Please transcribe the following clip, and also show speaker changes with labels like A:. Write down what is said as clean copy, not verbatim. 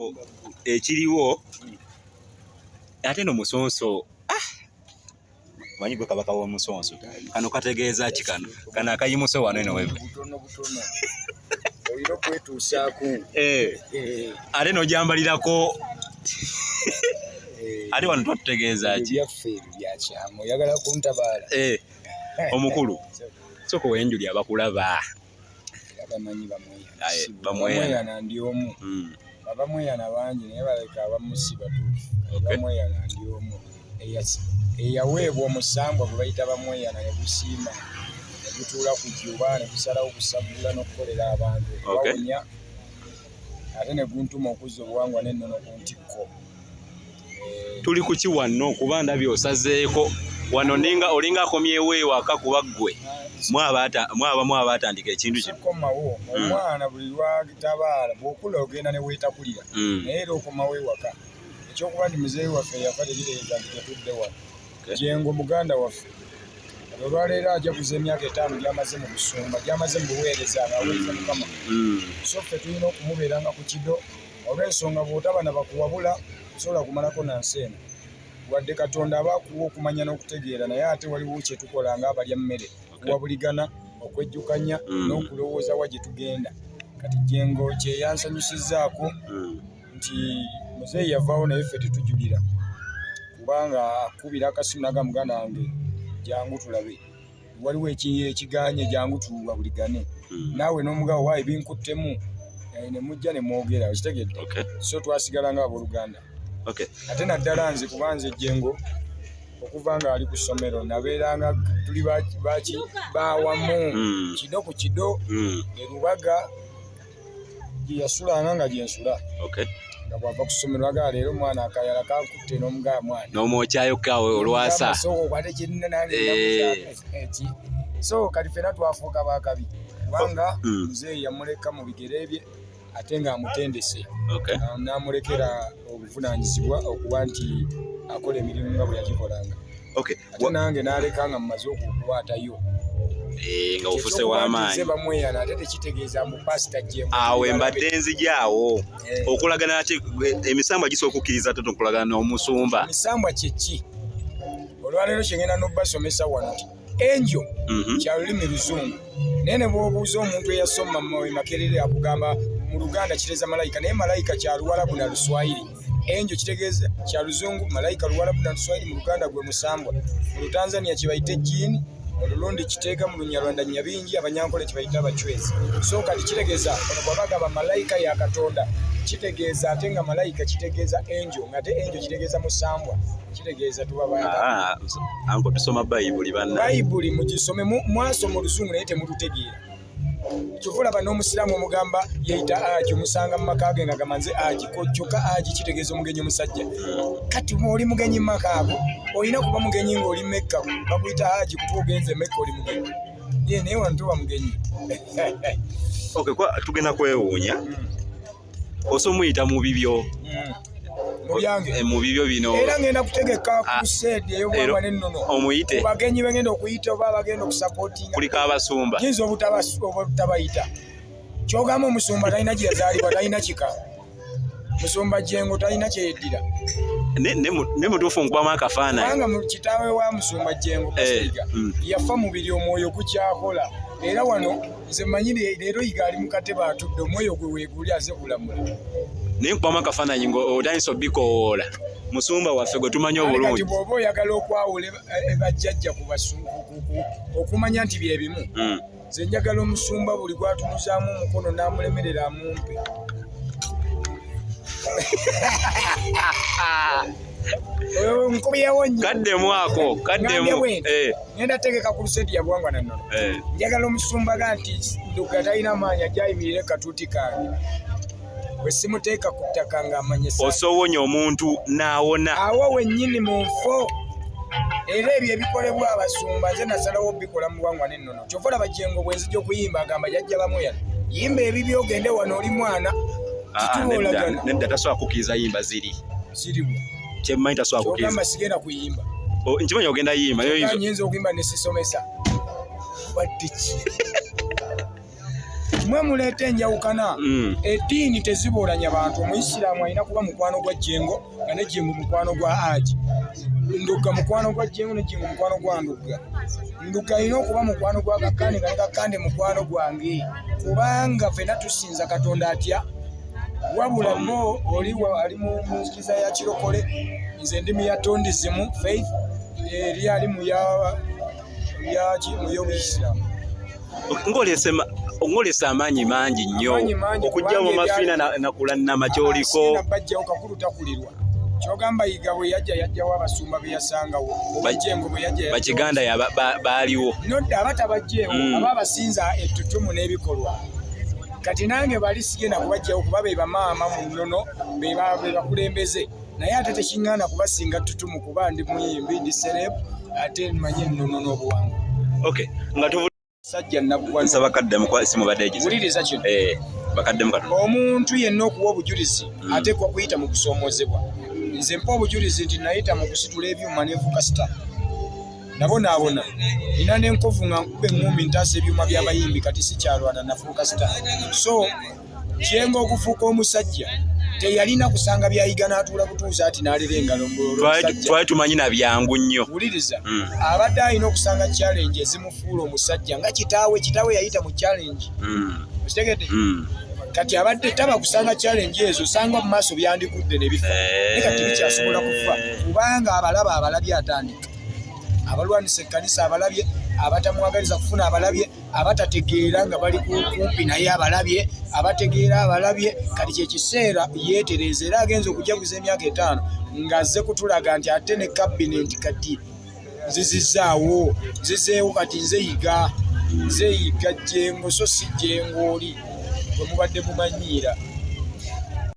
A: ko ekiriwo ate no musonso manyi gwe kabaka w'omusonso kano kategeeza ki kano akayimuse wano eno wewe
B: butono oliro kwetuusaako
A: ate n'ogyambalirako ate wano twatutegeeza ki
B: byaffe byakyama oyagala kuntabaala
A: omukulu soko wenjuli abakulaba
B: bamanyi
A: bamweyana
B: ndi omu abamweyana bangi naye baleka abamu si batuufu bamweyana ndi omu eyaweebwa omusambwa gwe bayita bamweyana ne gusiima ne gutuula ku juba ne gusalawo okusagula n'okukolera abantu bawonya ate ne guntuma okuzza obuwangwa n'ennono ku ntikko.
A: Tuli ku ki wano kuba ndabye osazeeko wano ninga olinga akomyewo ewaka kuba ggwe mwabamu abatandika ekintu kino
B: komawo omwana buli lwagitabaala bw'okula ogenda ne weetakulira naye era okomawo ewaka ekyokuba nti muzeeyi waffe yafa tekitegeeza nti tetudde wano Jjengo muganda waffe olwaleero ajaguza emyaka 5 gy'amaze mu busumba gy'amaze mu buweereza ng'aweereza Mukama so ffe tulina okumubeeranga ku kido olw'ensonga bw'otaba na bakuwabula osobola kumalako nansi eno wadde Katonda aba akuwa okumanya n'okutegeera naye ate waliwo kye tukola ng'abalya mmere okuwabuligana okwejjukanya n'okulowooza wa gye tugenda kati Jjengo kye yansanyusizzaako nti muzeeyi yavaawo naye ffe tetujulira kubanga akubira akasimu naga muganda wange jangu tulabe waliwo ekiganye jangu tuwabuligane naawe n'omugawo waayo binkuttemu ne mujja ne mwogera okitegedde so twasigala nga abooluganda ate naddala nze kubanze Jjengo okuva nga ali ku ssomero nabeeranga tuli bawamu kido ku kido erubaga gye yasulanga nga gyensula nga bwava ku ssomero agala leero omwana akayala kakutte n'omugaa mwana
A: n'omwokyayo kawe olwasa
B: so kati ffena twafuuka bakabi kubanga muzeeyi yamuleka mu bigere bye ate ng'amutendese n'amulekera obuvunaanyizibwa okuba nti akola emirimu nga bwe yagikolanga ate nange n'aleka nga mumaze okukwatayo
A: nga ofuse w'amaanyi
B: bamweyana ate tekitegeeza mu pasita Jjengo
A: awo embadde nzigyawo okulagana ate emisambwa gisooka okukkiriza ate okulagana n'omusumba
B: emisambwa kyeki olwaleero kyengenda n'obbasomesa wano ti enjo kya lulimi luzungu naye ne bw'obuuza omuntu eyasoma Makerere akugamba mu Luganda kitegeeza malayika naye malayika kya Luwarabu na Luswayiri enjo kitegeeza kya luzungu malayika Luwarabu na Luswayiri mu Luganda gwe musambwa mu Tanzania kibayita ejjiini Olundi kiteeka mu Lunyarwanda nyabingi Abanyankole kibayita abachwezi so kati kitegeeza ono bw'abagamba malayika ya Katonda kitegeeza ate nga malayika kitegeeza enjo ng'ate enjo kitegeeza musambwa kitegeeza tuba bayaga
A: anko tusoma Bayibuli banna
B: Bayibuli mugisome mwasoma oluzungu naye temututegeera kyovulaba n'omusiraamu omugamba yeyita aji omusanga mu maka ge nga gamanze aji kyokka aji kitegeeza omugenyi omusajja kati oli mugenyi mu maka ago olina kuba mugenyi ng'oli Mekka bakuyita aji kutuba ogenze Mekka oli mugenyi ye naye wano toba mugenyi
A: tugenda kwewuunya osomuyita mu bibyo mu bibyo bino
B: era ngenda kutegeka crusade ey'obwangwa n'ennono
A: omuyite
B: bagenyi bagenda okuyita oba bagenda okusapootinga
A: kuliko abasumba
B: yinza obutabayita kyogamba omusumba talina gye yazaalibwa talina kika musumba Jjengo talina kyeyeddira
A: ne mutuufu nkubamu akafaananyi
B: kubanga mu kitaawe wa musumba Jjengo Kasiga yafa mubiri omwoyo gukyakola era wano nze manyi leero Yiga ali mu katebe atudde omwoyo gwe weeguli aze kulamula naye
A: nkubamu akafaananyi ng'otandise obbikowoola musumba waffe gwe tumanyi obulungi
B: kati bw'oba oyagala okwawula bajjajja ku okumanya nti bye bimu nze njagala omusumba buli gwatunuzaamu omukono n'amulemerera amumpe nkubiyewo nnyo kaddemu ngenda tegeka ku lusedi ya buwangwa na nnono njagala omusumba ga nti Nduga talina maanyi ajayimirire katuuti kange bwe simuteeka ku ttaka ng'amanyisa
A: osowonya omuntu n'awona
B: awo wennyini mu nfo era ebyo ebikolebwa abasumba nze nasalawo bikola mu buwangwa n'ennono kyova olaba Jjengo bwe nzija okuyimba agamba jjajja bamweyana yimba ebibyo ogende wano oli mwana
A: nedda tasobola kukkiriza yimba
B: ziriwo
A: kyemmanyi tasobola kukkiriza
B: kyogamba sigenda kuyimba
A: nkimanyi ogenda yimba
B: nyinza okuyimba ne sisomesa wadde ki mwe muleeta enjawukana eddiini tezibuulanya bantu. Omuyisiraamu alina kuba mukwano gwa Jjengo nga ne Jjengo mukwano gwa Haji, Nduga mukwano gwa Jjengo ne Jjengo mukwano gwa Nduga, Nduga alina okuba mukwano gwa Kakande nga ne Kakande mukwano gwange, kubanga ffenna tusinza Katonda atya. Wabula bo ali mu nzikiza ya kirokole, nze ndi mu ya tondizimu faith, eri ali mu y'obuyisiraamu.
A: Ng'olesa amaanyi mangi nnyo okujja mu mafiina nakulannama kyoliko.
B: Bajjawo kakulu takulirwa. Kyogamba Yiga bwe yajjawo abasumba be yasangawo, Jjengo bwe yajja
A: bakiganda baaliwo.
B: Nodda abatabajjeewo aba abasinza ettutumu n'ebikolwa. Kati nange bali sigenda kubajjawo kuba be bamaama mu nnono, be bakulembeze. Naye ate tekiŋŋaana kubasinga ttutumu kuba ndi muyimbi, ndi serebu, ate mmanyi ennono n'obuwangwa.
A: Okay, nga
B: sajja nnaggwa
A: nsaba kaddemu kwa simu badde
B: wuliriza kino.
A: Bakaddemu katono.
B: Omuntu yenna okuwa obujulizi ateekwa kuyita mu kusoomoozebwa. Nze mpa obujulizi nti nayita mu kusitula ebyuma n'enfuka sita. Nabonaabona nina n'enkovu nga nkube eŋŋumbi ntaasa ebyuma by'abayimbi, kati sikyalwana nafuuka sita. So Jjengo okufuuka omusajja teyalina kusanga byayiga n'atuula butuuzi ati n'alera engalo ng'olw'omusajja.
A: Twali tumanyi na byangu nnyo.
B: Wuliriza, abadde alina okusanga challenge ezimufuula omusajja nga kitaawe yayita mu challenge. Okitegedde? Kati abadde taba kusanga challenge ezo, sanga mu maaso byandikudde ne bifa. Naye kati bikyasobola kufa kubanga abalabye atandika. Abalwanisa ekkanisa abalabye, abatamwagaliza kufuna abalabye, abatategeera nga bali kumpi naye abalabye, abategeera abalabye. Kati kyekiseera yeetereza era agenza okujaguza emyaka 5 ng'azze kutulaga nti ate ne kabinenti kati nzizeewo kati nze Yiga Jjengo so si Jjengo oli bwe mubadde mumanyiira.